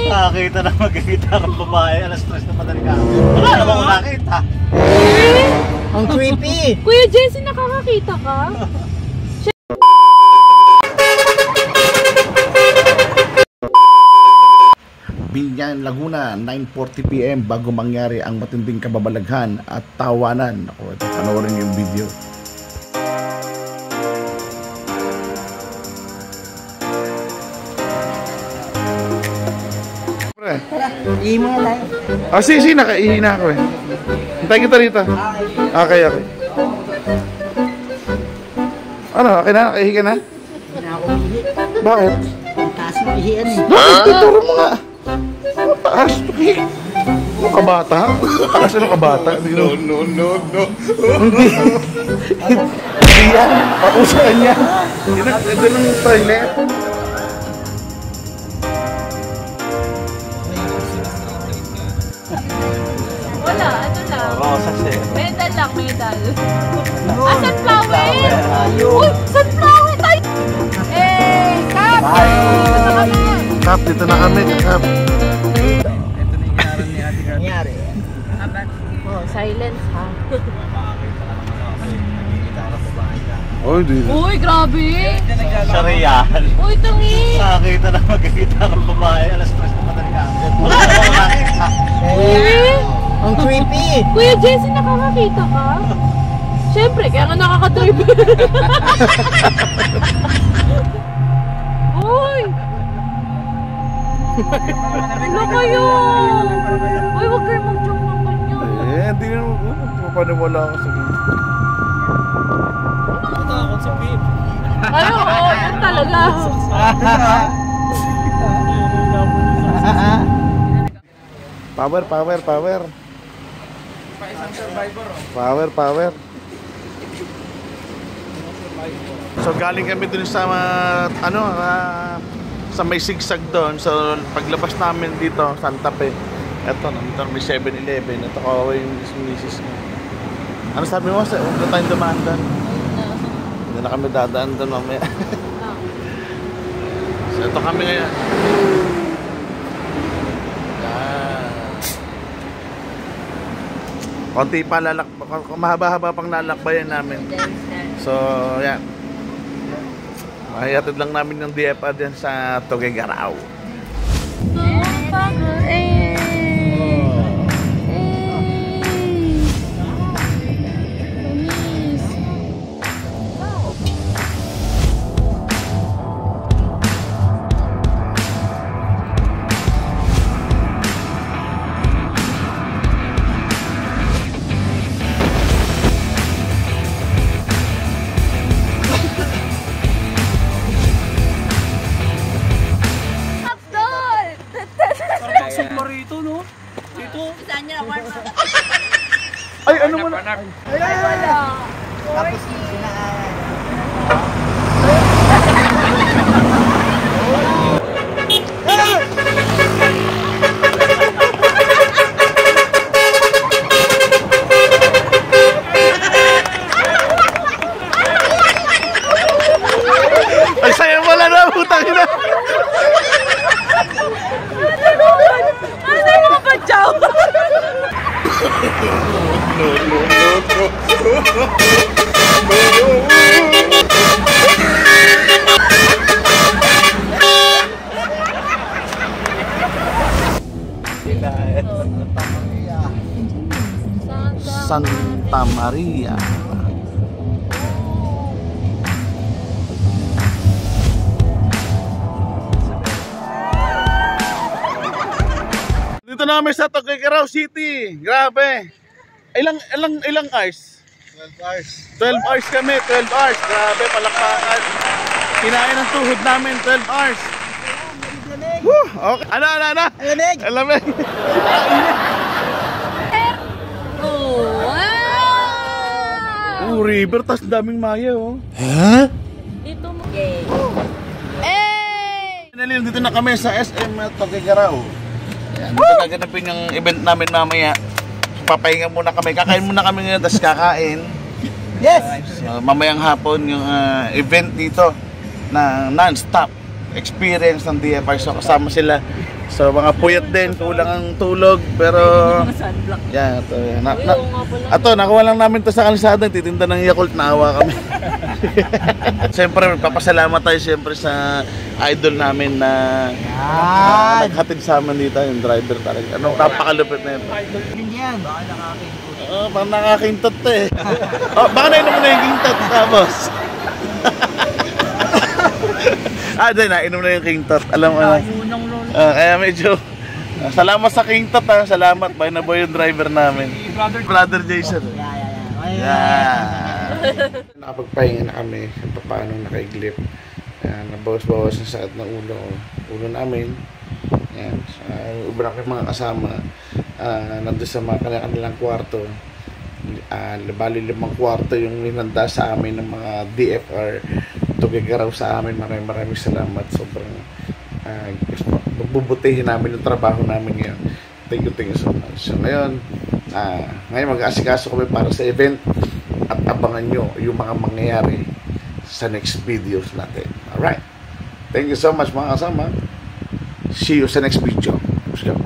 Nakakita na mag-gitarang babae, alas 3 na madaling araw. Wala naman ako nakita. Ang creepy! Kuya Jesse, nakakakita ka? Binyan, Laguna, 9:40 PM bago mangyari ang matinding kababalaghan at tawanan. Ako, panoorin niyo yung video. Ihi mo nga tayo. Ah, sige, nakaihi na ako eh. Hintay kita rito. Okay. Ano, okay na? Nakaihi ka na? Hindi na ako ihi. Bakit? Ang taas mo ihian eh. Bakit? Tuturo mo nga. Mataas, tuki. Ano ka bata? Mataas, ano ka bata? No. Hindi yan. Pakusahan yan. Ito ng toilet. Wala, ano lang. Rosas eh. Medal lang, medal. Ah, sunflower! Uy, sunflower tayo! Kap! Kap, dito na kami, Kap. Ito na yung ginaran ni Ate Kap. Nangyari. Oh, silence ha. Oy, di. Uy, grabe! Sa Real. Uy, tangi! Nakakita na mag-gitarang babae, alas 3 na madaling araw. Wala naman ako nakita. Ang creepy! Kuya Jesse, nakakakita ka? Siyempre, kaya nga nakaka-trip. Uy! Ano kayo? Uy, huwag kayo mag-joke ng ganyan. Hindi naman. Mapaniwala ka sa gano'n. Takot si Pip. Ay, oo, yan talaga. Power. Power. So galing kami dun sa sa may sigsag doon. So paglabas namin dito, Santa Fe. Eto, nandito may 7-Eleven. Ito ko yung misis ko. Ano sabi mo? Huwag na tayong dumaan doon. Hindi na kami dadaan doon mamaya. So ito kami ngayon. Konti pa mahaba-haba pang lalakbayan namin. So, yan. Mahihatid lang namin yung DFA din sa Tuguegarao. Ay, ano mo na? Ay, wala. Tapos sinaan. Ay, saya wala na, putang ina. Ano tayo mga padyaw? Santa Maria. Dito na kami sa Tuguegarao City. Grabe. Ilang hours? 12 hours. 12 hours kami, 12 hours. Grabe, palakpakan. Kinain ang tuhod namin, 12 hours. Woo! Okay. Ano? Alamig! Alamig. Oh, wow! River, tas daming maya, oh. Dito mo. Hey! Dito na kami sa SM Tuguegarao. Yan, dito gaganapin yung event namin mamaya. Papahinga muna kami, kakain muna kami ngayon, tapos kakain. Yes! So, mamayang hapon yung event dito na non-stop experience ng DFR. So kasama sila So mga puyat din, kulang ang tulog, pero Mga sunblock. yan, ito. Uy, oo nga pala. Ato, nakuha lang namin to sa kalsada, titinda ng Yakult, naawa kami. Siyempre, magpapasalamat tayo siyempre sa idol namin na Yan. naghatid sa amin dito, yung driver talaga. Ano, napakalupit na ito. Yun yan. Baka nakakinto. Oo, parang nakakintot to eh. Oh, baka nainom mo na yung kintot, boss. Di, nainom na yung kintot. Alam mo na. Unang lolo. Kaya medyo salamat sa King Tot ha. Salamat, boy na boy yung driver namin. Brother Jason. Yeah. Nakapagpahinga na kami paano nakaiglip. Nabawas-bawas yung sakit ng ulo namin. Yan. Ubra kami mga kasama. Nandun sa mga kanilang kwarto. Bali 5 kwarto yung linanda sa amin ng mga DFR. Tugigaraw sa amin. Maraming salamat. Sobrang bubutihin namin yung trabaho namin ngayon. Thank you so much. So ngayon mag-aasikaso kami para sa event at abangan nyo yung mga mangyayari sa next videos natin. Alright. Thank you so much mga kasama. See you sa next video. Let's go.